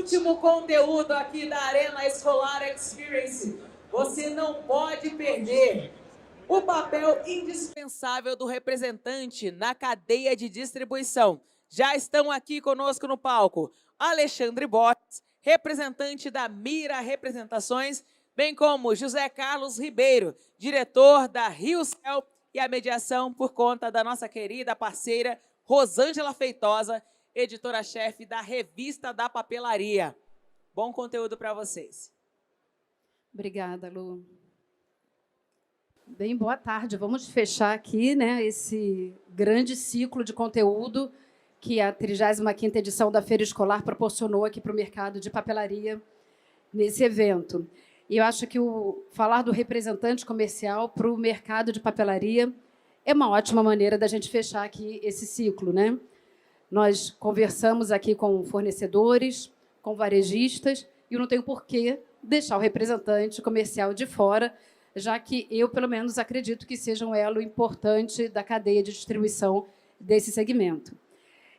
último conteúdo aqui da Arena Escolar Experience. Você não pode perder o papel indispensável do representante na cadeia de distribuição. Já estão aqui conosco no palco Alexandre Borges, representante da Mira Representações, bem como José Carlos Ribeiro, diretor da RioCel, e a mediação por conta da nossa querida parceira Rosângela Feitosa, editora-chefe da Revista da Papelaria. Bom conteúdo para vocês. Obrigada, Lu. Bem, boa tarde. Vamos fechar aqui, né, esse grande ciclo de conteúdo que a 35ª edição da Feira Escolar proporcionou aqui para o mercado de papelaria nesse evento. E eu acho que falar do representante comercial para o mercado de papelaria é uma ótima maneira da gente fechar aqui esse ciclo, né? Nós conversamos aqui com fornecedores, com varejistas, e eu não tenho por que deixar o representante comercial de fora, já que eu, pelo menos, acredito que seja um elo importante da cadeia de distribuição desse segmento.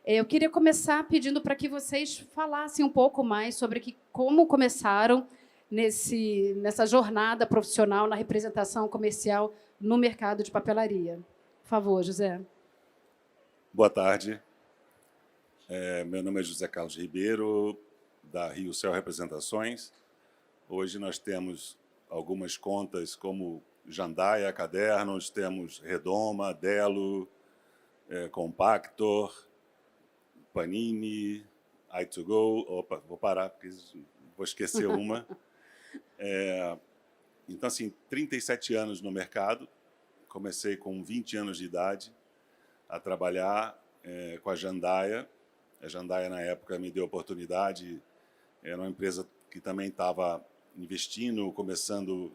Eu queria começar pedindo para que vocês falassem um pouco mais sobre como começaram nessa jornada profissional na representação comercial no mercado de papelaria. Por favor, José. Boa tarde. Meu nome é José Carlos Ribeiro, da RioCel Representações. Hoje nós temos algumas contas como Jandaia Cadernos, temos Redoma, Delo, Compactor, Panini, i2go. Opa, vou parar, porque vou esquecer uma. Então, assim, 37 anos no mercado. Comecei com 20 anos de idade a trabalhar com a Jandaia. A Jandaia, na época, me deu oportunidade. Era uma empresa que também estava investindo, começando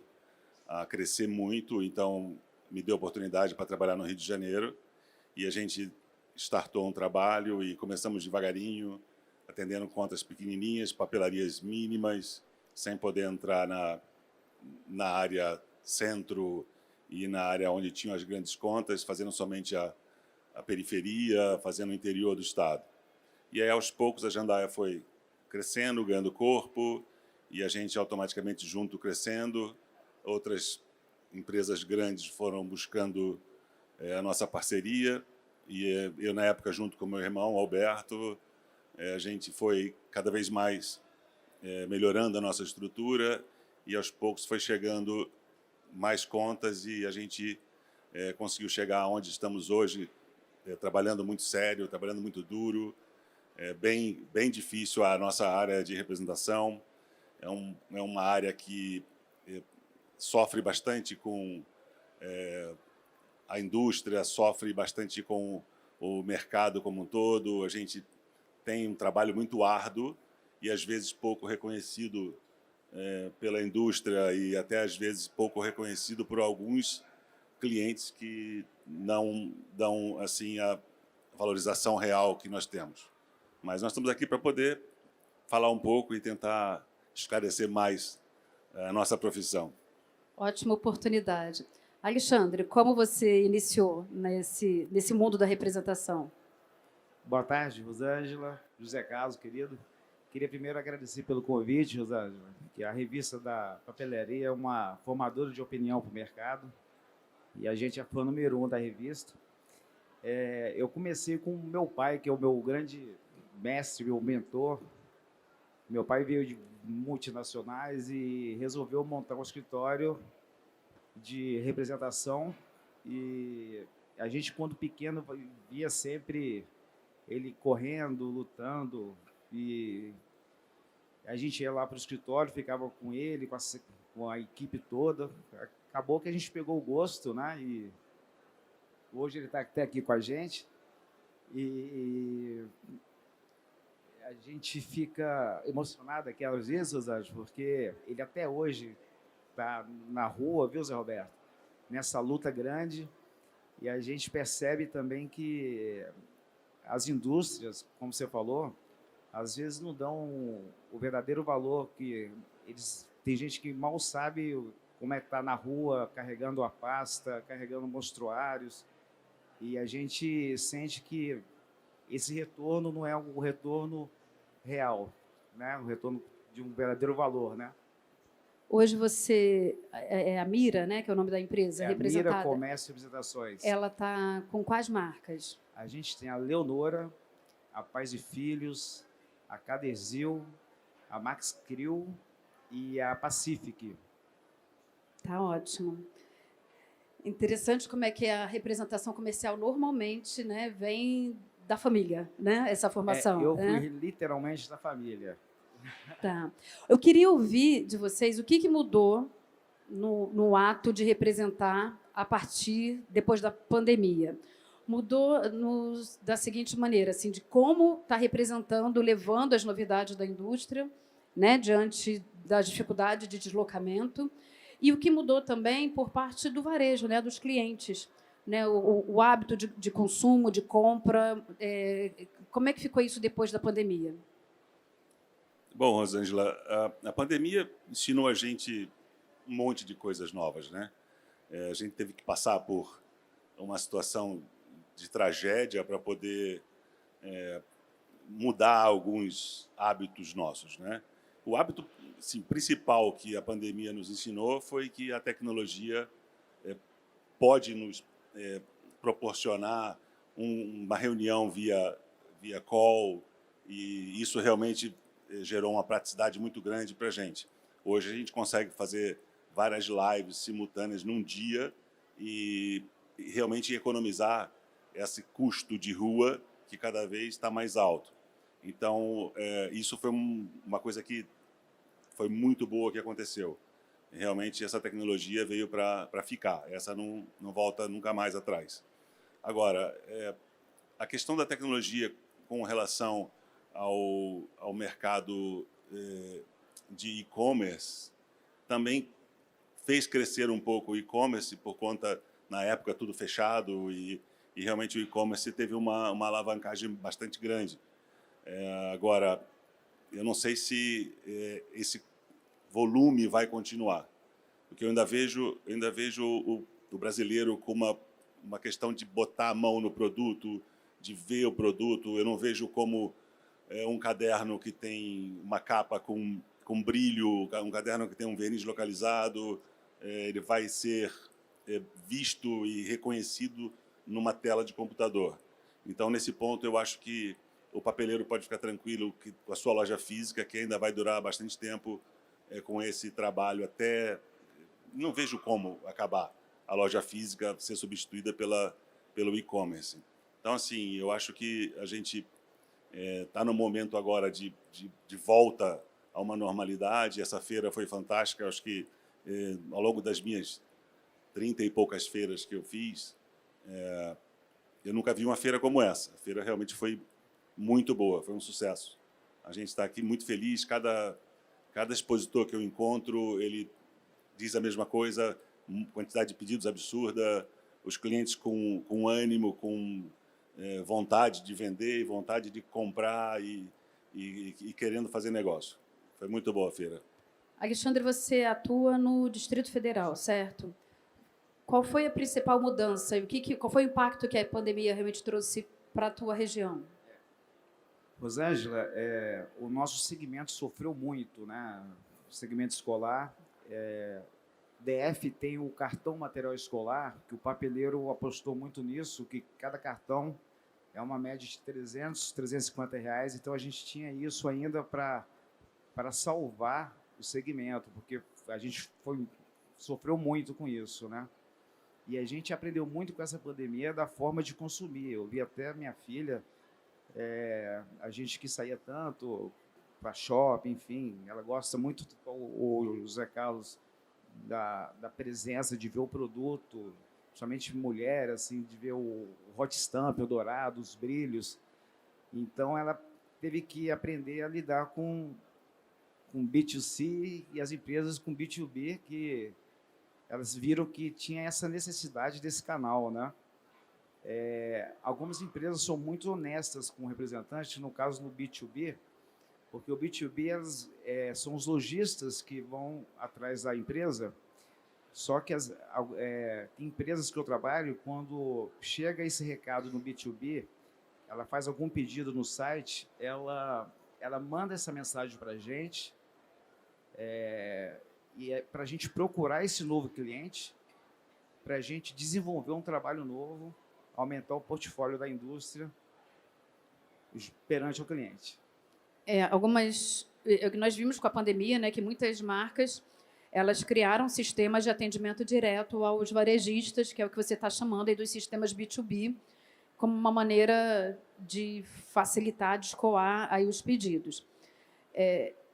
a crescer muito, então me deu oportunidade para trabalhar no Rio de Janeiro. E a gente startou um trabalho e começamos devagarinho, atendendo contas pequenininhas, papelarias mínimas, sem poder entrar na área centro e na área onde tinham as grandes contas, fazendo somente a periferia, fazendo o interior do estado. E aí, aos poucos, a Jandaia foi crescendo, ganhando corpo, e a gente automaticamente junto crescendo. Outras empresas grandes foram buscando a nossa parceria, e eu, na época, junto com meu irmão, Alberto, a gente foi cada vez mais melhorando a nossa estrutura, e aos poucos foi chegando mais contas, e a gente conseguiu chegar onde estamos hoje, trabalhando muito sério, trabalhando muito duro. Bem difícil a nossa área de representação. É uma área que sofre bastante com a indústria, sofre bastante com o mercado como um todo. A gente tem um trabalho muito árduo e, às vezes, pouco reconhecido pela indústria e até, às vezes, pouco reconhecido por alguns clientes que não dão assim, a valorização real que nós temos. Mas nós estamos aqui para poder falar um pouco e tentar esclarecer mais a nossa profissão. Ótima oportunidade. Alexandre, como você iniciou nesse mundo da representação? Boa tarde, Rosângela, José Carlos, querido. Queria primeiro agradecer pelo convite, Rosângela, que a revista da papelaria é uma formadora de opinião para o mercado e a gente é fã número 1 da revista. Eu comecei com meu pai, que é o meu grande mestre, meu mentor. Meu pai veio de multinacionais e resolveu montar um escritório de representação, e a gente, quando pequeno, via sempre ele correndo, lutando, e a gente ia lá para o escritório, ficava com ele, com a equipe toda. Acabou que a gente pegou o gosto, né? E hoje ele está até aqui com a gente, e a gente fica emocionado aquelas vezes, Rosângela, porque ele até hoje está na rua, viu, Zé Roberto? Nessa luta grande, e a gente percebe também que as indústrias, como você falou, às vezes não dão o verdadeiro valor que eles... Tem gente que mal sabe como é que está na rua, carregando a pasta, carregando monstruários, e a gente sente que esse retorno não é um retorno real. né, um retorno de um verdadeiro valor, né? Hoje você é a Mira, né, que é o nome da empresa, É a representada. Mira Comércio e Representações. Ela está com quais marcas? A gente tem a Leonora, a Paz e Filhos, a Cadesil, a Max Krill e a Pacific. Tá ótimo. Interessante como é que a representação comercial normalmente, né, vem da família, né, essa formação. Eu né? fui literalmente da família. Tá. Eu queria ouvir de vocês o que mudou no ato de representar depois da pandemia. Mudou da seguinte maneira, assim, de como está representando, levando as novidades da indústria, né, diante da dificuldade de deslocamento, e o que mudou também por parte do varejo, né, dos clientes, né, o hábito de consumo, de compra. Como é que ficou isso depois da pandemia? Bom, Rosângela, a pandemia ensinou a gente um monte de coisas novas, né? A gente teve que passar por uma situação de tragédia para poder mudar alguns hábitos nossos, né? O hábito assim, principal que a pandemia nos ensinou foi que a tecnologia pode nos proporcionar uma reunião via call, e isso realmente gerou uma praticidade muito grande para a gente. Hoje a gente consegue fazer várias lives simultâneas num dia e realmente economizar esse custo de rua que cada vez está mais alto. Então, isso foi uma coisa que foi muito boa que aconteceu. Realmente, essa tecnologia veio para ficar. Essa não volta nunca mais atrás. Agora, a questão da tecnologia com relação ao mercado de e-commerce também fez crescer um pouco o e-commerce por conta, na época, tudo fechado e realmente o e-commerce teve uma alavancagem bastante grande. Agora, eu não sei se esse volume vai continuar, porque eu ainda vejo o brasileiro com uma questão de botar a mão no produto, de ver o produto. Eu não vejo como um caderno que tem uma capa com brilho, um caderno que tem um verniz localizado, ele vai ser visto e reconhecido numa tela de computador. Então, nesse ponto, eu acho que o papeleiro pode ficar tranquilo com a sua loja física, que ainda vai durar bastante tempo com esse trabalho até... Não vejo como acabar a loja física ser substituída pelo e-commerce. Então, assim, eu acho que a gente está no momento agora de volta a uma normalidade. Essa feira foi fantástica. Eu acho que, ao longo das minhas 30 e poucas feiras que eu fiz, eu nunca vi uma feira como essa. A feira realmente foi muito boa, foi um sucesso. A gente está aqui muito feliz. Cada expositor que eu encontro, ele diz a mesma coisa, quantidade de pedidos absurda, os clientes com ânimo, com vontade de vender, vontade de comprar e querendo fazer negócio. Foi muito boa a feira. Alexandre, você atua no Distrito Federal, certo? Qual foi a principal mudança e qual foi o impacto que a pandemia realmente trouxe para a tua região? Rosângela, o nosso segmento sofreu muito, né? O segmento escolar. DF tem o cartão material escolar, que o papeleiro apostou muito nisso, que cada cartão é uma média de R$300, R$350, então a gente tinha isso ainda para salvar o segmento, porque a gente sofreu muito com isso, né? E a gente aprendeu muito com essa pandemia da forma de consumir. Eu vi até a minha filha, a gente que saía tanto para shopping, enfim, ela gosta muito, o José Carlos, da presença, de ver o produto, somente mulher, assim, de ver o hot stamp, o dourado, os brilhos. Então, ela teve que aprender a lidar com B2C e as empresas com B2B, que elas viram que tinha essa necessidade desse canal, né? Algumas empresas são muito honestas com o representante, no caso no B2B, porque o B2B são os lojistas que vão atrás da empresa, só que tem empresas que eu trabalho, quando chega esse recado no B2B, ela faz algum pedido no site, ela ela manda essa mensagem para a gente, e é para a gente procurar esse novo cliente, para a gente desenvolver um trabalho novo, aumentar o portfólio da indústria perante o cliente. Nós vimos com a pandemia, né, que muitas marcas elas criaram sistemas de atendimento direto aos varejistas, que é o que você está chamando aí dos sistemas B2B, como uma maneira de facilitar, de escoar aí os pedidos.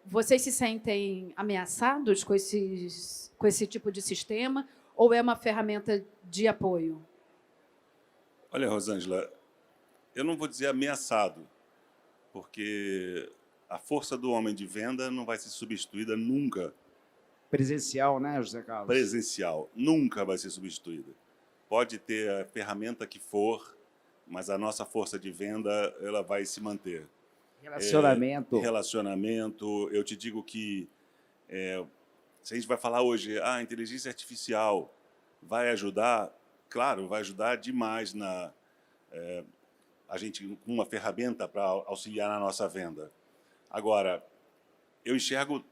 Vocês se sentem ameaçados com esse tipo de sistema ou é uma ferramenta de apoio? Olha, Rosângela, eu não vou dizer ameaçado, porque a força do homem de venda não vai ser substituída nunca. Presencial, né, José Carlos? Presencial, nunca vai ser substituída. Pode ter a ferramenta que for, mas a nossa força de venda ela vai se manter. Relacionamento. Relacionamento. Eu te digo que se a gente vai falar hoje, a inteligência artificial vai ajudar, claro, vai ajudar demais a gente com uma ferramenta para auxiliar na nossa venda. Agora, eu enxergo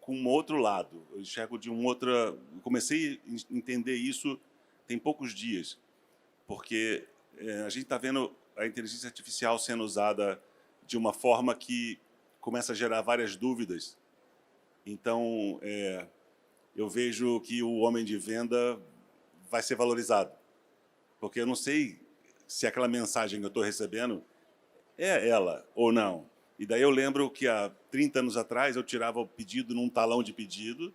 com um outro lado, eu enxergo de outra. Comecei a entender isso tem poucos dias, porque a gente está vendo a inteligência artificial sendo usada de uma forma que começa a gerar várias dúvidas. Então, eu vejo que o homem de venda vai ser valorizado, porque eu não sei se aquela mensagem que eu estou recebendo é ela ou não. E daí eu lembro que há 30 anos atrás eu tirava o pedido num talão de pedido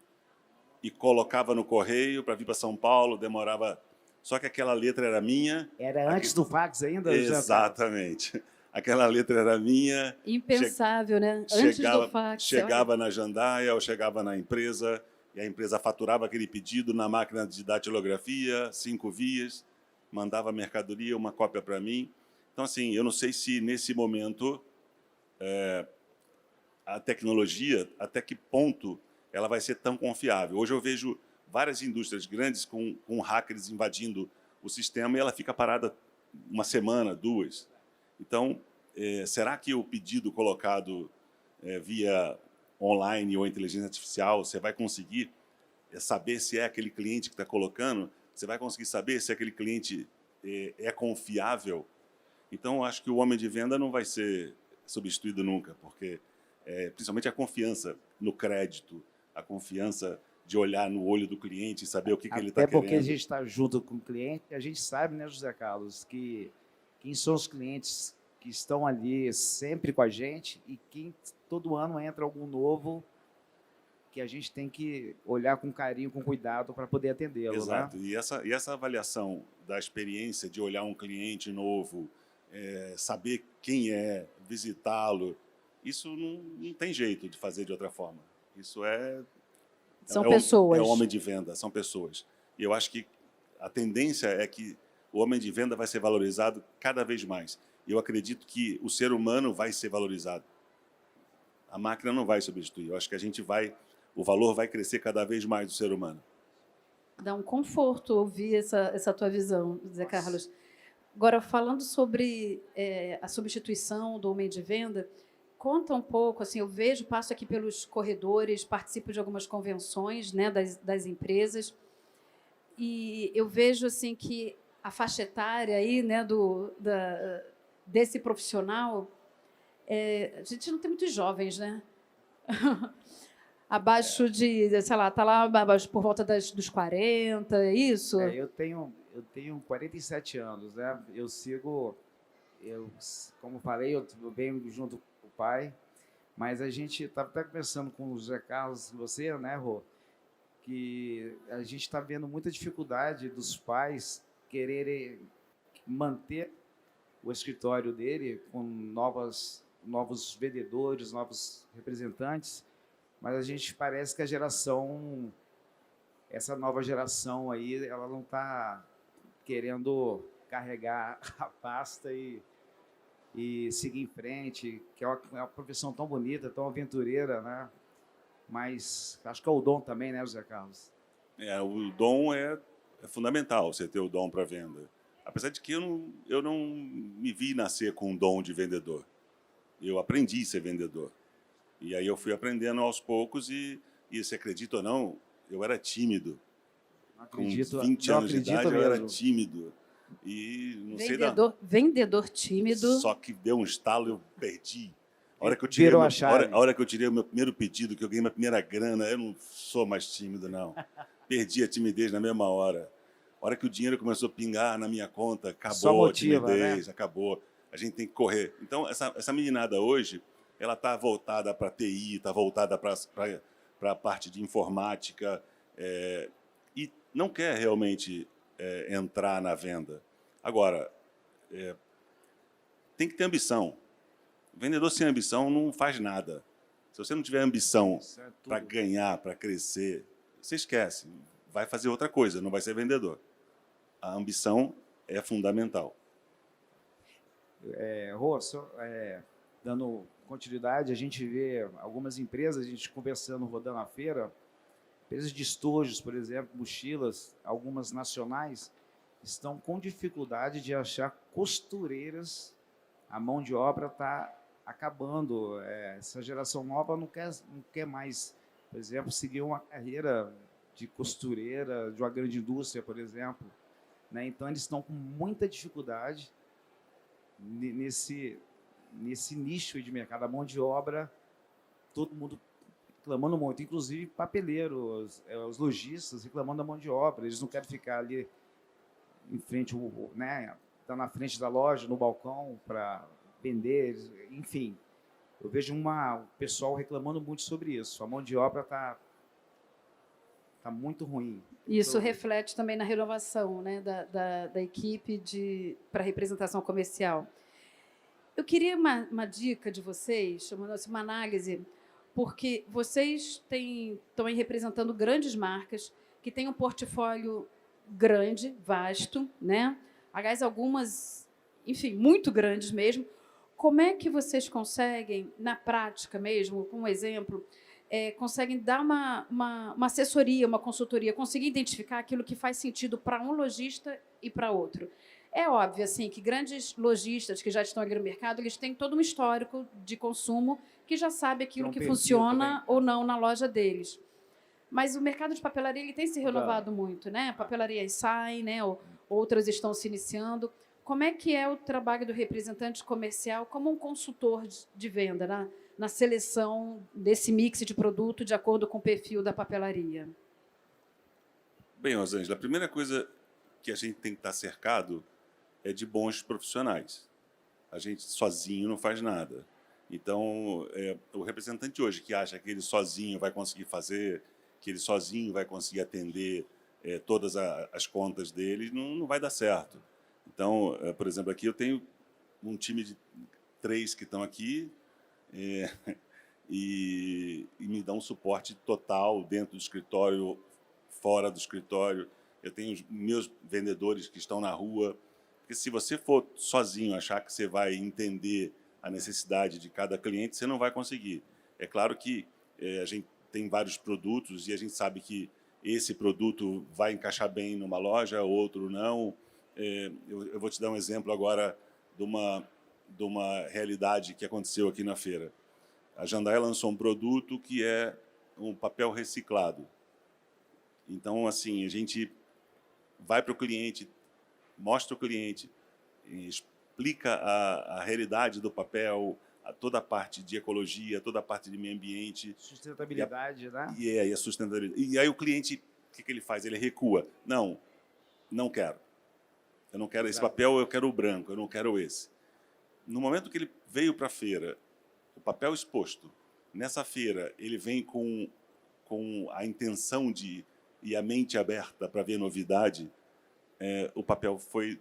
e colocava no correio para vir para São Paulo, demorava. Só que aquela letra era minha. Era antes do fax ainda? Exatamente. Aquela letra era minha. Impensável, né? Antes do fax. Chegava na Jandaia ou chegava na empresa e a empresa faturava aquele pedido na máquina de datilografia, 5 vias, mandava a mercadoria, uma cópia para mim. Então, assim, eu não sei se nesse momento a tecnologia, até que ponto ela vai ser tão confiável. Hoje eu vejo várias indústrias grandes com hackers invadindo o sistema e ela fica parada uma semana, 2. Então, será que o pedido colocado via online ou inteligência artificial, você vai conseguir saber se é aquele cliente que está colocando? Você vai conseguir saber se aquele cliente é confiável? Então, eu acho que o homem de venda não vai ser substituído nunca, porque principalmente a confiança no crédito, a confiança de olhar no olho do cliente e saber o que ele está querendo. Até porque a gente está junto com o cliente, a gente sabe, né, José Carlos, que quem são os clientes que estão ali sempre com a gente e quem todo ano entra algum novo que a gente tem que olhar com carinho, com cuidado para poder atendê-lo. Exato. Né? E essa avaliação da experiência de olhar um cliente novo, saber quem é, visitá-lo, isso não tem jeito de fazer de outra forma. Isso são pessoas. É o homem de venda, são pessoas. E eu acho que a tendência é que o homem de venda vai ser valorizado cada vez mais. E eu acredito que o ser humano vai ser valorizado. A máquina não vai substituir. Eu acho que o valor vai crescer cada vez mais do ser humano. Dá um conforto ouvir essa tua visão, Zé Carlos. Agora, falando sobre a substituição do homem de venda, conta um pouco, assim, passo aqui pelos corredores, participo de algumas convenções, né, das empresas, e eu vejo assim, que a faixa etária aí, né, desse profissional, a gente não tem muitos jovens, né? Abaixo de, sei lá, está lá por volta dos 40, é isso? Eu tenho 47 anos, né? Como falei, eu venho junto com o pai, mas a gente estava até conversando com o José Carlos, você, né, Rô, que a gente está vendo muita dificuldade dos pais quererem manter o escritório dele com novos vendedores, novos representantes, mas a gente parece que essa nova geração aí, ela não está querendo carregar a pasta e seguir em frente, que é uma profissão tão bonita, tão aventureira, né? Mas acho que é o dom também, né, José Carlos? O dom é fundamental, você ter o dom para venda. Apesar de que eu não me vi nascer com um dom de vendedor. eu aprendi a ser vendedor. E aí eu fui aprendendo aos poucos e você acredita ou não, eu era tímido. Não acredito, Com 20 não anos de acredito idade, eu era mesmo. tímido. E não sei Vendedor tímido. Só que deu um estalo, eu perdi. A hora que eu Virou a chave. a hora que eu tirei o meu primeiro pedido, que eu ganhei minha primeira grana, eu não sou mais tímido, não. Perdi a timidez na mesma hora. A hora que o dinheiro começou a pingar na minha conta, Só acabou motiva, a timidez, né? acabou. A gente tem que correr. Então, essa meninada hoje, ela está voltada para TI, está voltada para a parte de informática, e não quer realmente entrar na venda. Agora, tem que ter ambição. O vendedor sem ambição não faz nada. Se você não tiver ambição Isso é tudo. para ganhar, para crescer, você esquece. Vai fazer outra coisa, não vai ser vendedor. A ambição é fundamental. Rô, dando continuidade, a gente vê algumas empresas, a gente conversando, rodando a feira, empresas de estojos, por exemplo, mochilas, algumas nacionais, estão com dificuldade de achar costureiras. A mão de obra está acabando. Essa geração nova não quer mais, por exemplo, seguir uma carreira de costureira de uma grande indústria, por exemplo. Né? Então, eles estão com muita dificuldade nesse nicho de mercado. A mão de obra, todo mundo reclamando muito, inclusive papeleiros, os lojistas reclamando da mão de obra. Eles não querem ficar ali em frente, né? Tá na frente da loja, no balcão, para vender, enfim. Eu vejo o pessoal reclamando muito sobre isso. A mão de obra está muito ruim. Isso reflete também na renovação, né, da equipe para representação comercial. Eu queria uma dica de vocês, uma análise, porque vocês estão aí representando grandes marcas que têm um portfólio grande, vasto, né? Aliás, algumas, enfim, muito grandes mesmo. Como é que vocês conseguem, na prática mesmo, com um exemplo, conseguem dar uma assessoria, uma consultoria, conseguir identificar aquilo que faz sentido para um lojista e para outro? É óbvio assim, que grandes lojistas que já estão ali no mercado, eles têm todo um histórico de consumo que já sabe aquilo que funciona ou não na loja deles. Mas o mercado de papelaria ele tem se renovado muito, né? Papelarias saem, né? Outras estão se iniciando. Como é que é o trabalho do representante comercial como um consultor de venda, né? Na seleção desse mix de produto de acordo com o perfil da papelaria? Bem, Rosângela, a primeira coisa que a gente tem que estar cercado é de bons profissionais. A gente sozinho não faz nada. Então, o representante hoje que acha que ele sozinho vai conseguir fazer, que ele sozinho vai conseguir atender todas as contas dele, não vai dar certo. Então, por exemplo, aqui eu tenho um time de 3 que estão aqui e me dão um suporte total dentro do escritório, fora do escritório. Eu tenho os meus vendedores que estão na rua. Porque se você for sozinho achar que você vai entender a necessidade de cada cliente, você não vai conseguir. É claro que a gente tem vários produtos e a gente sabe que esse produto vai encaixar bem numa loja, outro não. Eu vou te dar um exemplo agora de uma realidade que aconteceu aqui na feira. A Jandaia lançou um produto que é um papel reciclado. Então, assim, a gente vai para o cliente, mostra o cliente, explica a realidade do papel, toda a parte de ecologia, toda a parte de meio ambiente. Sustentabilidade, né? E a sustentabilidade. E aí o cliente, o que ele faz? Ele recua. Não quero. Eu não quero esse papel, eu quero o branco, eu não quero esse. No momento que ele veio para a feira, o papel exposto, nessa feira ele vem com a intenção e a mente aberta para ver novidade, o papel foi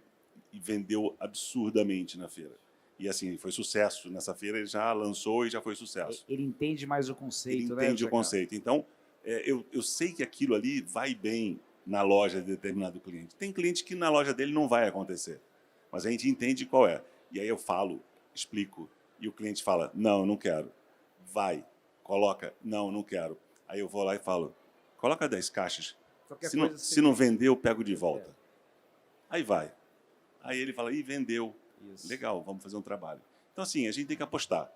e vendeu absurdamente na feira. E assim, foi sucesso. Nessa feira ele já lançou e já foi sucesso. Ele entende mais o conceito, né? Ele entende o conceito. Então, eu sei que aquilo ali vai bem na loja de determinado cliente. Tem cliente que na loja dele não vai acontecer, mas a gente entende qual é. E aí eu falo, explico, e o cliente fala, não quero. Vai, coloca, não quero. Aí eu vou lá e falo, coloca 10 caixas. Se não vender, eu pego de volta. Aí vai. Aí ele fala, vendeu. Isso. Legal, vamos fazer um trabalho. Então, assim, a gente tem que apostar.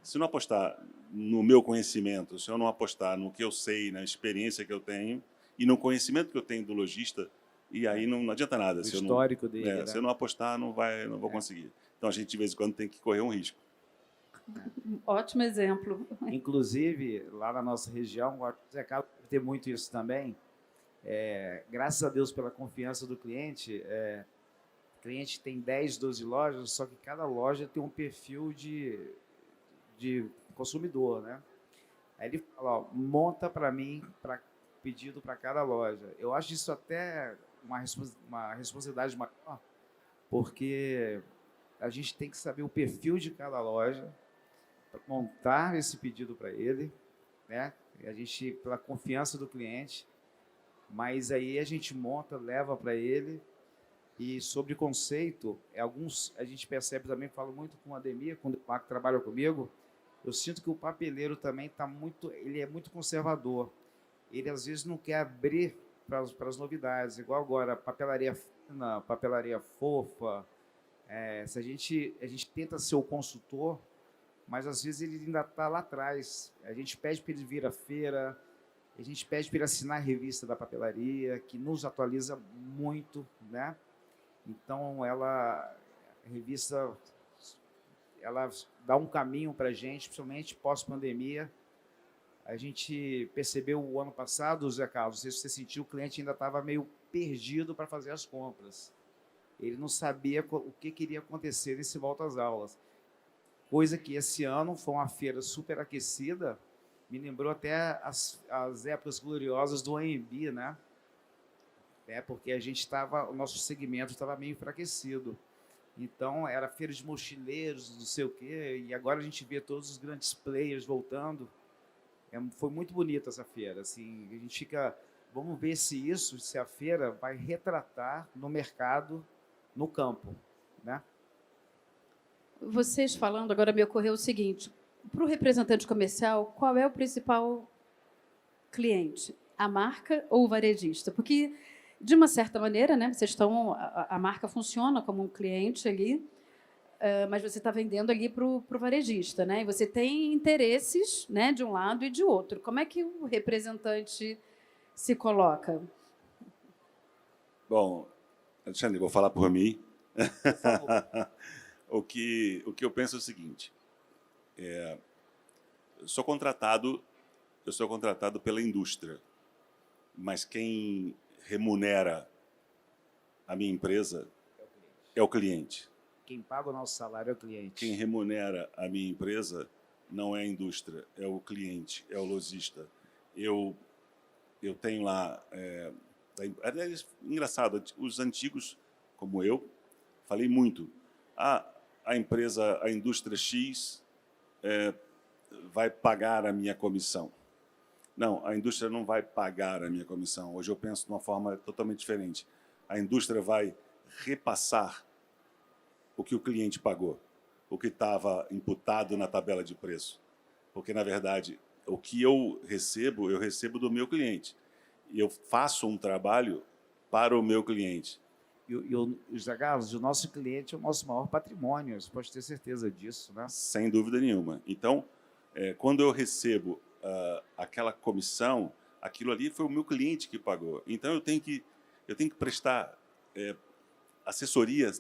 Se eu não apostar no meu conhecimento, se eu não apostar no que eu sei, na experiência que eu tenho e no conhecimento que eu tenho do lojista, e aí não adianta nada. O Se eu histórico dele, né? se eu não apostar, não vou conseguir. Então, a gente, de vez em quando, tem que correr um risco. Ótimo exemplo. Inclusive, lá na nossa região, o Zé Carlos tem muito isso também. Graças a Deus pela confiança do cliente, o cliente tem 10, 12 lojas, só que cada loja tem um perfil de consumidor, né? Aí ele fala, ó, monta para mim, pedido para cada loja. Eu acho isso até uma responsabilidade maior, porque a gente tem que saber o perfil de cada loja, montar esse pedido para ele, né? A gente, pela confiança do cliente, mas aí a gente monta, leva para ele. E sobre conceito, a gente percebe também, falo muito com o Ademir, quando o Marco trabalha comigo, eu sinto que o papeleiro também ele é muito conservador. Ele às vezes não quer abrir para as novidades, igual agora, papelaria fina, papelaria fofa. Se a gente tenta ser o consultor, mas às vezes ele ainda está lá atrás. A gente pede para ele vir à feira, a gente pede para ele assinar a revista da papelaria, que nos atualiza muito, né? Então, a revista, ela dá um caminho para a gente, principalmente pós-pandemia. A gente percebeu o ano passado, Zé Carlos, não sei se você sentiu, o cliente ainda estava meio perdido para fazer as compras. Ele não sabia o que iria acontecer nesse volta às aulas. Coisa que esse ano foi uma feira super aquecida, me lembrou até as épocas gloriosas do AMB, né? Porque o nosso segmento estava meio enfraquecido. Então, era feira de mochileiros, não sei o quê, e agora a gente vê todos os grandes players voltando. Foi muito bonita essa feira. Assim, a gente fica, vamos ver se a feira vai retratar no mercado, no campo, né? Vocês falando, agora me ocorreu o seguinte, para o representante comercial, qual é o principal cliente? A marca ou o varejista? Porque, de uma certa maneira, né, a marca funciona como um cliente ali, mas você está vendendo ali para o varejista, né? E você tem interesses, né, de um lado e de outro. Como é que o representante se coloca? Bom, Alexandre, vou falar por mim. Por favor. O que eu penso é o seguinte: eu sou contratado pela indústria, mas quem remunera a minha empresa é o cliente. Quem paga o nosso salário é o cliente. Quem remunera a minha empresa não é a indústria, é o cliente, é o lojista. Eu tenho lá... engraçado, os antigos, como eu, falei muito. A indústria X vai pagar a minha comissão. Não, a indústria não vai pagar a minha comissão. Hoje eu penso de uma forma totalmente diferente. A indústria vai repassar o que o cliente pagou, o que estava imputado na tabela de preço. Porque, na verdade, o que eu recebo do meu cliente. E eu faço um trabalho para o meu cliente. E Zé Carlos, o nosso cliente é o nosso maior patrimônio, você pode ter certeza disso, né? Sem dúvida nenhuma. Então, quando eu recebo aquela comissão, aquilo ali foi o meu cliente que pagou. Então, eu tenho que prestar assessoria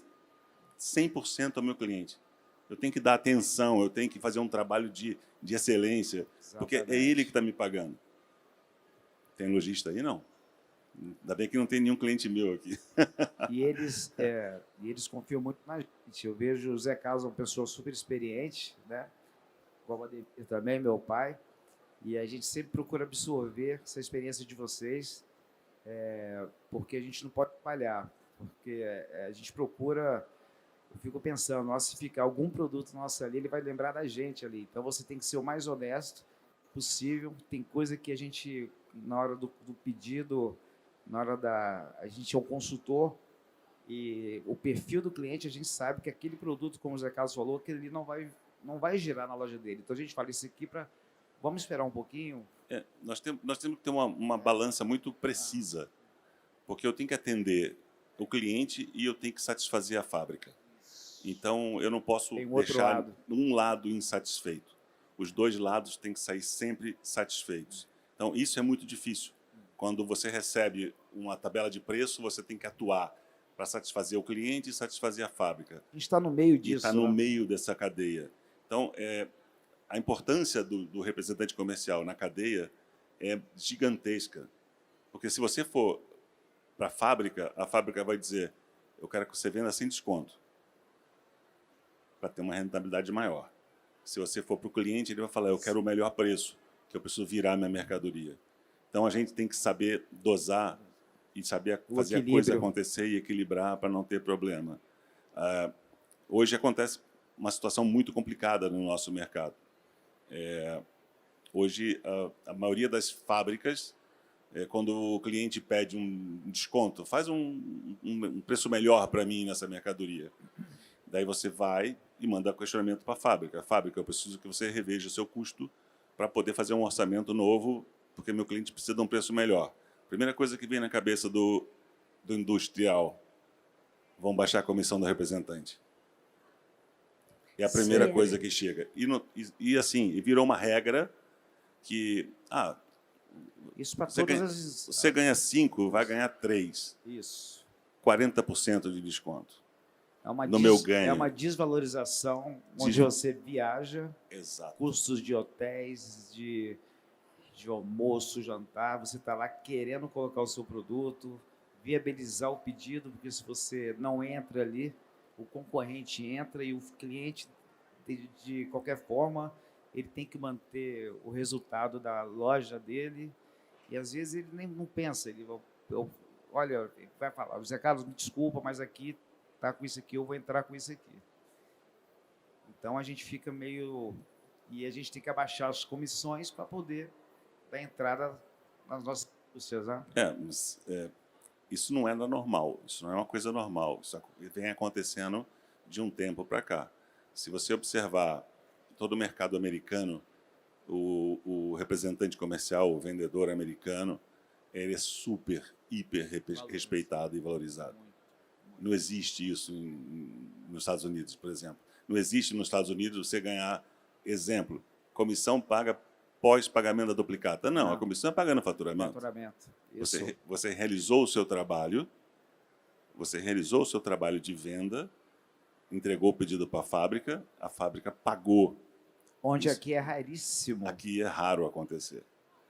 100% ao meu cliente. Eu tenho que dar atenção, eu tenho que fazer um trabalho de excelência, porque é ele que está me pagando. Tem lojista aí? Não. Ainda bem que não tem nenhum cliente meu aqui. E eles confiam muito na gente. Eu vejo o Zé Carlos, uma pessoa super experiente, né? Como a Ademir também, meu pai. E a gente sempre procura absorver essa experiência de vocês, porque a gente não pode falhar. Porque a gente procura... Eu fico pensando, se ficar algum produto nosso ali, ele vai lembrar da gente ali. Então, você tem que ser o mais honesto possível. Tem coisa que a gente, na hora do pedido, a gente é um consultor e o perfil do cliente, a gente sabe que aquele produto, como o Zé Carlos falou, que ele não vai girar na loja dele. Então, a gente fala isso aqui vamos esperar um pouquinho. Nós temos que ter uma balança muito precisa, porque eu tenho que atender o cliente e eu tenho que satisfazer a fábrica. Então, eu não posso deixar um lado insatisfeito. os dois lados têm que sair sempre satisfeitos. Então, isso é muito difícil. Quando você recebe uma tabela de preço, você tem que atuar para satisfazer o cliente e satisfazer a fábrica. A gente está no meio E disso. está no né? meio dessa cadeia. Então, a importância do representante comercial na cadeia é gigantesca. Porque se você for para a fábrica vai dizer: eu quero que você venda sem desconto, para ter uma rentabilidade maior. Se você for para o cliente, ele vai falar: eu quero o melhor preço, que eu preciso virar minha mercadoria. Então, a gente tem que saber dosar e saber fazer a coisa acontecer e equilibrar para não ter problema. Hoje acontece uma situação muito complicada no nosso mercado. Hoje, a maioria das fábricas, quando o cliente pede um desconto, faz um preço melhor para mim nessa mercadoria. Daí você vai e manda questionamento para a fábrica. Fábrica, eu preciso que você reveja o seu custo para poder fazer um orçamento novo, porque meu cliente precisa de um preço melhor. Primeira coisa que vem na cabeça do industrial: vão baixar a comissão do representante. É a primeira coisa que chega. E assim, virou uma regra que Isso para você todas você ganha 5, vai ganhar 3. Isso. 40% de desconto. No meu ganho. É uma desvalorização onde você viaja, Exato. custos de hotéis, de almoço, jantar, você está lá querendo colocar o seu produto, viabilizar o pedido, porque se você não entra ali, o concorrente entra e o cliente, de qualquer forma, ele tem que manter o resultado da loja dele e às vezes ele nem não pensa, ele olha, ele vai falar: José Carlos, me desculpa, mas aqui está com isso aqui, eu vou entrar com isso aqui. Então a gente fica meio... E a gente tem que abaixar as comissões para poder dar entrada nas nossas indústrias. Né? Mas isso não é normal, isso não é uma coisa normal. Isso vem acontecendo de um tempo para cá. Se você observar todo o mercado americano, o representante comercial, o vendedor americano, ele é super, hiper respeitado e valorizado. Não existe isso nos Estados Unidos, por exemplo. Não existe nos Estados Unidos você ganhar, exemplo, comissão paga pós-pagamento da duplicata. Não, a comissão é pagando faturamento. Você realizou o seu trabalho, de venda, entregou o pedido para a fábrica pagou. Onde isso, aqui é raríssimo. Aqui é raro acontecer.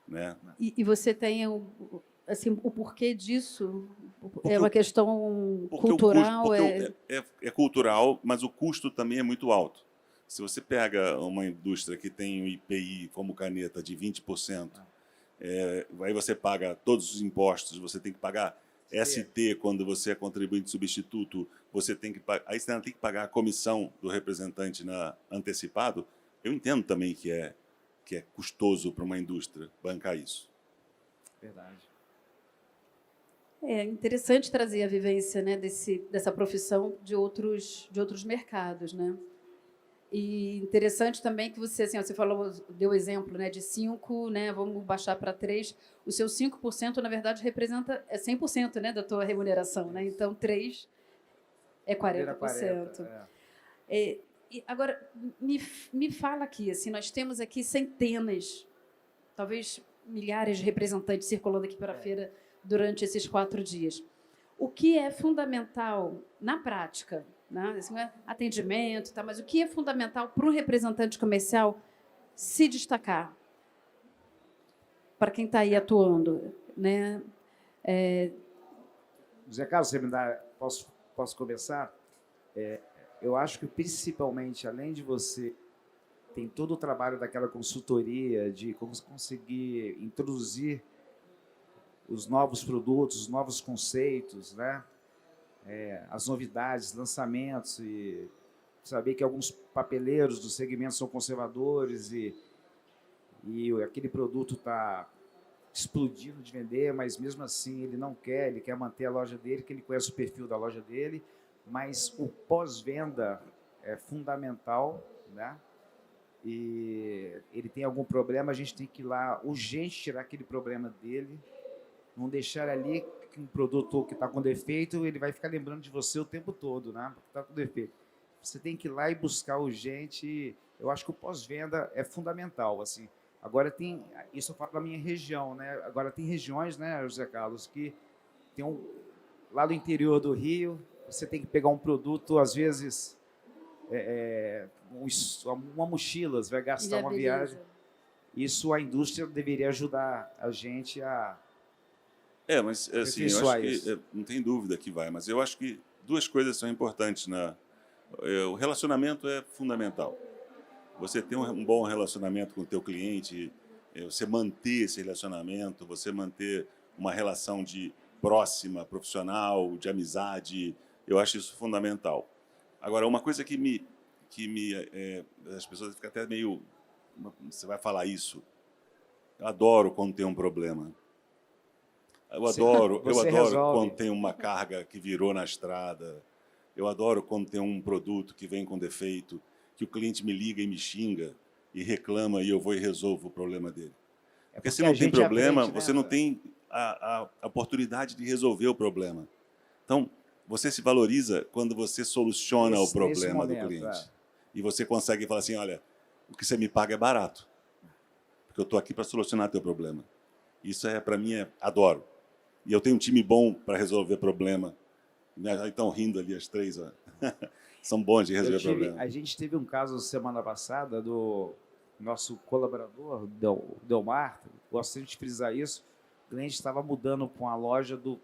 Né? E você tem assim, o porquê disso? É uma questão cultural? É cultural, mas o custo também é muito alto. Se você pega uma indústria que tem um IPI como caneta de 20%, aí você paga todos os impostos, você tem que pagar ST quando você é contribuinte substituto, aí você tem que pagar a comissão do representante antecipado. Eu entendo também que é custoso para uma indústria bancar isso. Verdade. É interessante trazer a vivência, né, dessa profissão de outros mercados, né? E interessante também que você, assim, você falou, deu exemplo, né, de 5, né, vamos baixar para 3. O seu 5%, na verdade, representa 100%, né, da tua remuneração, né? Então 3 é 40%. E agora me fala aqui, assim, nós temos aqui centenas, talvez milhares de representantes circulando aqui para a feira durante esses 4 dias. O que é fundamental na prática, né? Assim, atendimento, tá? Mas o que é fundamental para um representante comercial se destacar? Para quem está aí atuando, né? José Carlos, você me dá, posso começar? Eu acho que principalmente, além de você tem todo o trabalho daquela consultoria de conseguir introduzir os novos produtos, os novos conceitos, né? As novidades, lançamentos, e saber que alguns papeleiros do segmento são conservadores e aquele produto está explodindo de vender, mas mesmo assim ele não quer, ele quer manter a loja dele, que ele conhece o perfil da loja dele, mas o pós-venda é fundamental, né? E ele tem algum problema, a gente tem que ir lá urgente tirar aquele problema dele, não deixar ali que um produto que está com defeito, ele vai ficar lembrando de você o tempo todo, né? Porque está com defeito. Você tem que ir lá e buscar urgente Eu acho que o pós-venda é fundamental, assim. Agora tem, isso eu falo da minha região, né? Agora tem regiões, né, José Carlos, que tem lá do interior do Rio, você tem que pegar um produto, às vezes, uma mochila, você vai gastar uma viagem. Isso a indústria deveria ajudar a gente a Mas assim, eu aperfeiçoar acho que isso. não tem dúvida que vai, mas eu acho que duas coisas são importantes o relacionamento é fundamental. Você ter um bom relacionamento com o teu cliente, você manter esse relacionamento, você manter uma relação de próxima, profissional, de amizade, eu acho isso fundamental. Agora, uma coisa as pessoas ficam até meio, você vai falar isso? Eu adoro quando tem um problema. Eu adoro quando tem uma carga que virou na estrada. Eu adoro quando tem um produto que vem com defeito, que o cliente me liga e me xinga e reclama e eu vou e resolvo o problema dele. Porque se não tem problema, aprende, né? você não tem a oportunidade de resolver o problema. Então, você se valoriza quando você soluciona o problema do cliente. E você consegue falar assim, olha, o que você me paga é barato, porque eu estou aqui para solucionar teu problema. Isso para mim, adoro. E eu tenho um time bom para resolver problema. Estão rindo ali as três, ó. São bons de resolver problema. A gente teve um caso semana passada do nosso colaborador, Delmar, gosto sempre de frisar isso, o cliente estava mudando para uma loja do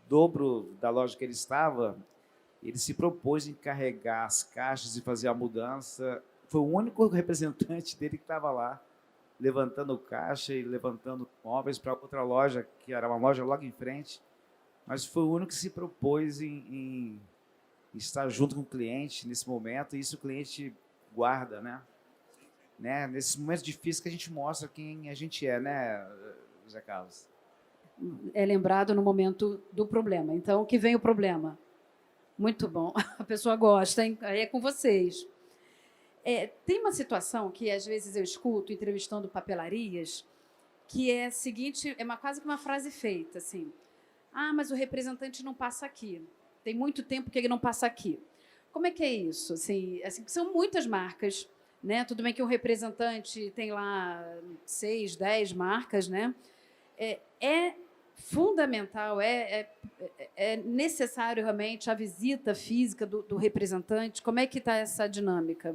dobro da loja que ele estava, ele se propôs em carregar as caixas e fazer a mudança. Foi o único representante dele que estava lá, levantando caixa e levantando móveis para outra loja, que era uma loja logo em frente, mas foi o único que se propôs em estar junto com o cliente nesse momento, e isso o cliente guarda, né? Nesses momentos difíceis que a gente mostra quem a gente é, né, José Carlos? É lembrado no momento do problema. Então, que vem o problema. Muito bom. A pessoa gosta, hein? Aí é com vocês. Tem uma situação que, às vezes, eu escuto entrevistando papelarias, que é a seguinte, quase que uma frase feita, assim, mas o representante não passa aqui. Tem muito tempo que ele não passa aqui. Como é que é isso? Assim, são muitas marcas, né? Tudo bem que um representante tem lá 6, 10 marcas, né? É fundamental, é necessário realmente a visita física do representante? Como é que está essa dinâmica?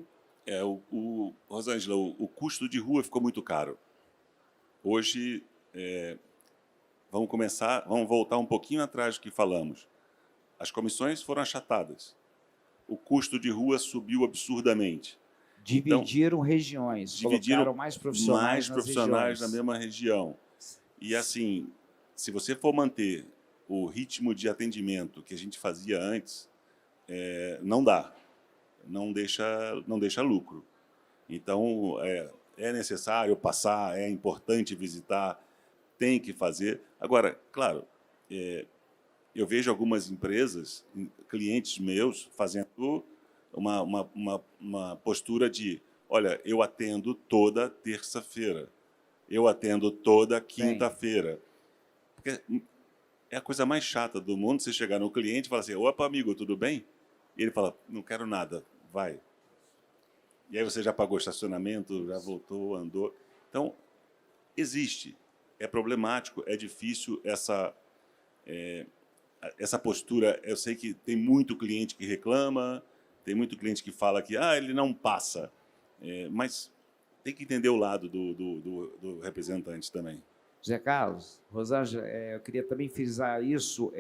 Rosângela, o custo de rua ficou muito caro. Hoje, vamos voltar um pouquinho atrás do que falamos. As comissões foram achatadas. O custo de rua subiu absurdamente. Dividiram regiões, colocaram mais profissionais na mesma região. E assim, se você for manter o ritmo de atendimento que a gente fazia antes, não dá. Não deixa lucro. Então, é necessário passar, é importante visitar, tem que fazer. Agora, claro, eu vejo algumas empresas, clientes meus, fazendo uma postura de, olha, eu atendo toda terça-feira, eu atendo toda quinta-feira. Porque é a coisa mais chata do mundo, você chegar no cliente e falar assim, opa, amigo, tudo bem? E ele fala, não quero nada, vai. E aí você já pagou estacionamento, já voltou, andou. Então, existe. É problemático, é difícil essa postura. Eu sei que tem muito cliente que reclama, tem muito cliente que fala que ele não passa. Mas tem que entender o lado do representante também. José Carlos, Rosângela, eu queria também frisar isso.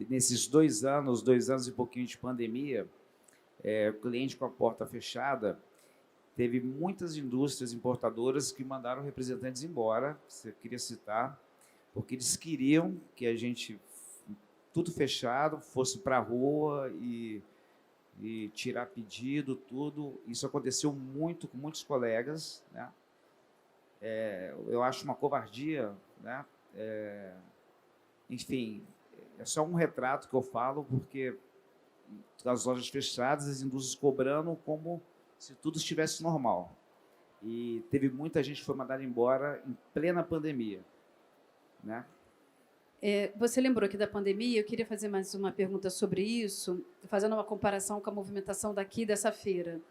Nesses 2 anos e pouquinho de pandemia, o cliente com a porta fechada, teve muitas indústrias importadoras que mandaram representantes embora, você queria citar, porque eles queriam que a gente, tudo fechado, fosse para a rua e tirar pedido, tudo. Isso aconteceu muito com muitos colegas, né? Eu acho uma covardia, né? Enfim, é só um retrato que eu falo, porque as lojas fechadas, as indústrias cobrando como se tudo estivesse normal. E teve muita gente que foi mandada embora em plena pandemia, né? Você lembrou aqui da pandemia, eu queria fazer mais uma pergunta sobre isso, fazendo uma comparação com a movimentação daqui dessa feira.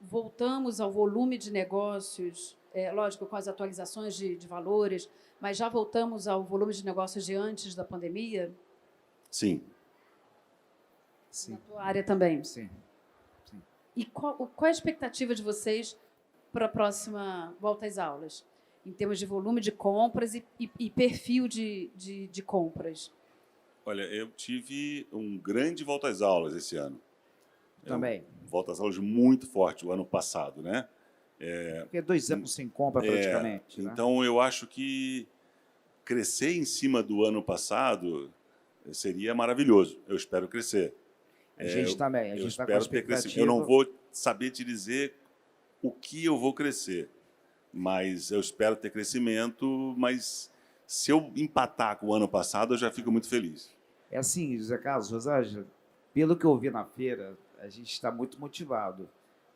voltamos ao volume de negócios, lógico, com as atualizações de valores, mas já voltamos ao volume de negócios de antes da pandemia? Sim. Na Sim, tua área também. sim. E qual é a expectativa de vocês para a próxima volta às aulas, em termos de volume de compras e perfil de compras? Olha, eu tive um grande volta às aulas esse ano. Também. Volta às aulas muito forte o ano passado, né? Porque 2 anos sem compra, praticamente. Né? Então, eu acho que crescer em cima do ano passado seria maravilhoso. Eu espero crescer. A gente também. A Eu gente está com a espero ter crescimento. expectativa. Eu não vou saber te dizer o que eu vou crescer, mas eu espero ter crescimento. Mas se eu empatar com o ano passado, eu já fico muito feliz. É assim, José Carlos, Rosângela, pelo que eu vi na feira, a gente está muito motivado.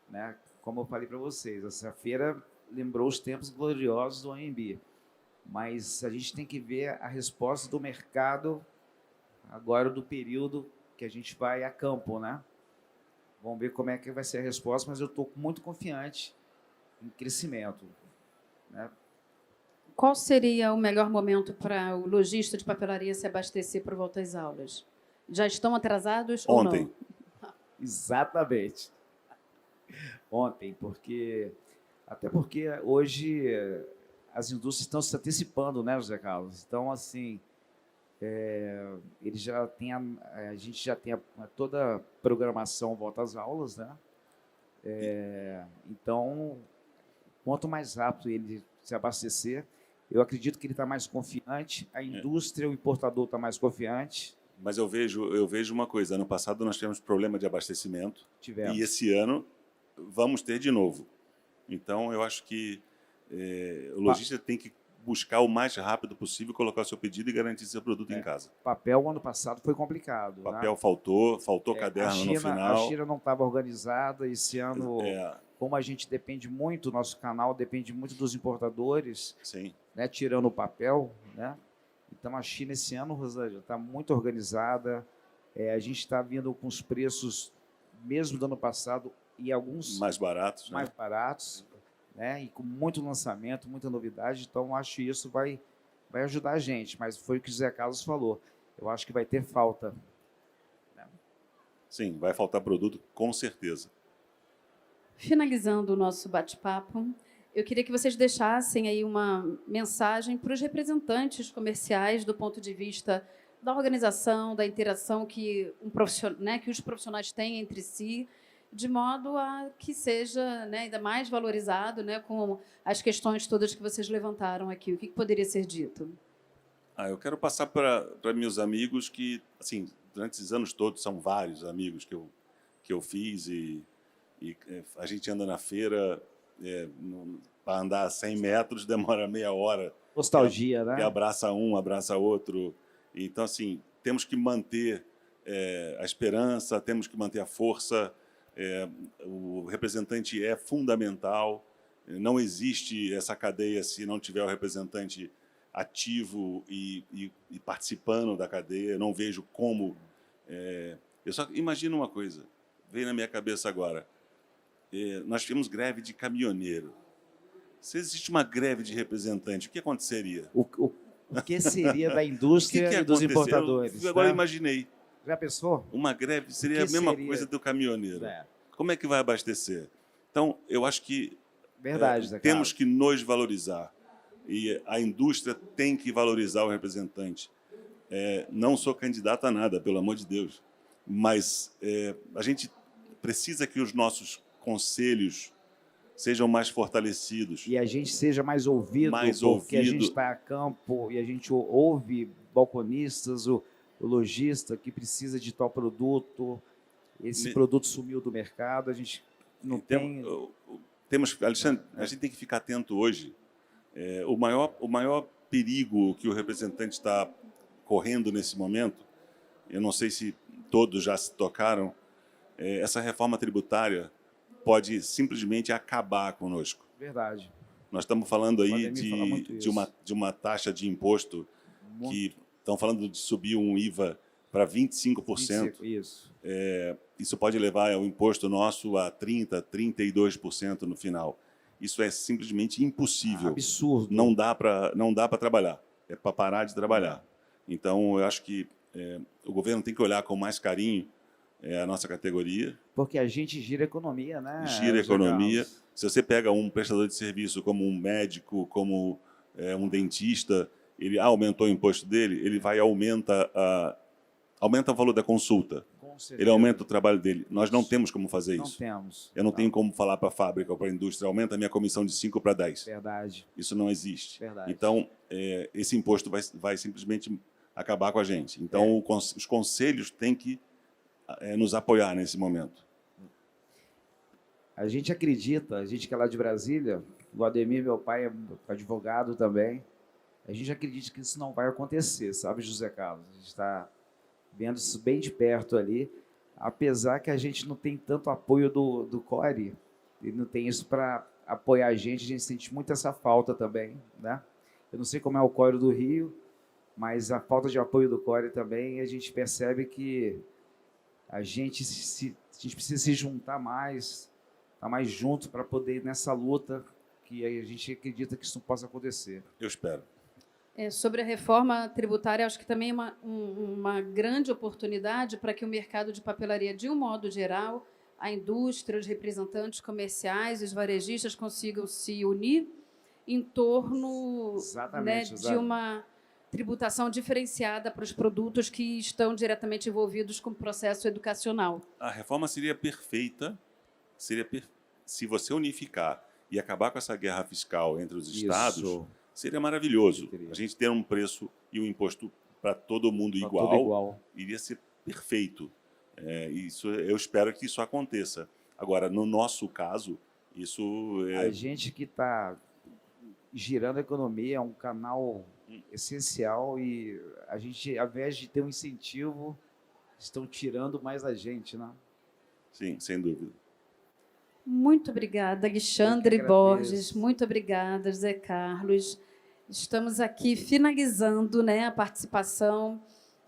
Né? Como eu falei para vocês, essa feira lembrou os tempos gloriosos do AMB. Mas a gente tem que ver a resposta do mercado agora do período que a gente vai a campo, né? Vamos ver como é que vai ser a resposta, mas eu estou muito confiante em crescimento. Né? Qual seria o melhor momento para o lojista de papelaria se abastecer para volta às aulas? Já estão atrasados Ontem. ou não? Exatamente. Ontem, até porque hoje as indústrias estão se antecipando, né, José Carlos? Então, assim, ele já tem a gente já tem toda a programação volta às aulas, né? Então, quanto mais rápido ele se abastecer, eu acredito que ele está mais confiante, a indústria, o importador está mais confiante. Mas eu vejo uma coisa. Ano passado nós tivemos problema de abastecimento. Tivemos. E esse ano vamos ter de novo. Então, eu acho que o lojista tem que buscar o mais rápido possível, colocar o seu pedido e garantir seu produto em casa. Papel, ano passado, foi complicado. Papel né? faltou caderno no A final. China não estava organizada. Esse ano, como a gente depende muito, nosso canal depende muito dos importadores, Sim. né, tirando o papel, né? Então, a China, esse ano, Rosângela, está muito organizada. A gente está vindo com os preços, mesmo do ano passado, e alguns mais baratos. mais baratos, né? E com muito lançamento, muita novidade. Então, acho que isso vai ajudar a gente. Mas foi o que o Zé Carlos falou. Eu acho que vai ter falta. Né? Sim, vai faltar produto, com certeza. Finalizando o nosso bate-papo, eu queria que vocês deixassem aí uma mensagem para os representantes comerciais do ponto de vista da organização, da interação que os profissionais têm entre si, de modo a que seja, né, ainda mais valorizado, né, com as questões todas que vocês levantaram aqui. O que poderia ser dito? Eu quero passar para meus amigos que, assim, durante esses anos todos, são vários amigos que eu fiz e a gente anda na feira, para andar 100 metros demora meia hora. Nostalgia, né? Que abraça um, abraça outro. Então, assim, temos que manter a esperança, temos que manter a força. O representante é fundamental. Não existe essa cadeia se não tiver o representante ativo e participando da cadeia. Não vejo como... eu só imagino uma coisa, veio na minha cabeça agora. Nós tivemos greve de caminhoneiro. Se existe uma greve de representante, o que aconteceria? O que seria da indústria e dos importadores? Agora né? imaginei. Já pensou? Uma greve seria a mesma coisa do caminhoneiro. Como é que vai abastecer? Então, eu acho que Verdade, temos que nos valorizar. E a indústria tem que valorizar o representante. Não sou candidato a nada, pelo amor de Deus. Mas a gente precisa que os nossos conselhos sejam mais fortalecidos. E a gente seja mais ouvido, porque a gente está a campo e a gente ouve balconistas, o lojista que precisa de tal produto, esse produto sumiu do mercado, a gente não tem... Alexandre, a gente tem que ficar atento hoje. O maior perigo que o representante está correndo nesse momento, eu não sei se todos já se tocaram, essa reforma tributária pode simplesmente acabar conosco. Verdade. Nós estamos falando aí de uma taxa de imposto que estão falando de subir um IVA para 25%. 25, isso. Isso pode levar o imposto nosso a 30%, 32% no final. Isso é simplesmente impossível. Absurdo. Não dá para trabalhar. É para parar de trabalhar. Então, eu acho que o governo tem que olhar com mais carinho a nossa categoria. Porque a gente gira a economia, né? Gira a José economia. Carlos? Se você pega um prestador de serviço como um médico, como um dentista, ele aumentou o imposto dele, ele vai aumenta o valor da consulta. Com certeza. Ele aumenta o trabalho dele. Nós não temos como fazer Não isso. temos. Eu não tenho como falar para a fábrica ou para a indústria, aumenta a minha comissão de 5 para 10. Verdade. Isso não existe. Verdade. Então, esse imposto vai simplesmente acabar com a gente. Então, os conselhos têm que nos apoiar nesse momento. A gente acredita, a gente que é lá de Brasília, o Ademir, meu pai, é advogado também, a gente acredita que isso não vai acontecer, sabe, José Carlos? A gente está vendo isso bem de perto ali, apesar que a gente não tem tanto apoio do CORE, ele não tem isso para apoiar a gente sente muito essa falta também, né? Eu não sei como é o CORE do Rio, mas a falta de apoio do CORE também, a gente percebe que a gente precisa se juntar mais, estar mais junto para poder ir nessa luta que a gente acredita que isso não possa acontecer. Eu espero. Sobre a reforma tributária, acho que também é uma grande oportunidade para que o mercado de papelaria, de um modo geral, a indústria, os representantes comerciais, os varejistas consigam se unir em torno, né, de uma tributação diferenciada para os produtos que estão diretamente envolvidos com o processo educacional. A reforma seria perfeita se você unificar e acabar com essa guerra fiscal entre os estados, seria maravilhoso. A gente ter um preço e um imposto para todo mundo igual, iria ser perfeito. Eu espero que isso aconteça. Agora, no nosso caso, isso A gente que está girando a economia é um canal essencial e a gente, ao invés de ter um incentivo, estão tirando mais a gente, né? Sim, sem dúvida. Muito obrigada, Alexandre Borges. Muito obrigada, José Carlos. Estamos aqui finalizando, né, a participação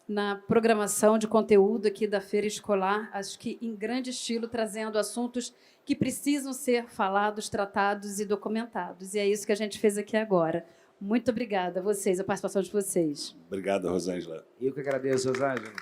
na programação de conteúdo aqui da Feira Escolar, acho que em grande estilo, trazendo assuntos que precisam ser falados, tratados e documentados. E é isso que a gente fez aqui agora. Muito obrigada a vocês, a participação de vocês. Obrigado, Rosângela. Eu que agradeço, Rosângela.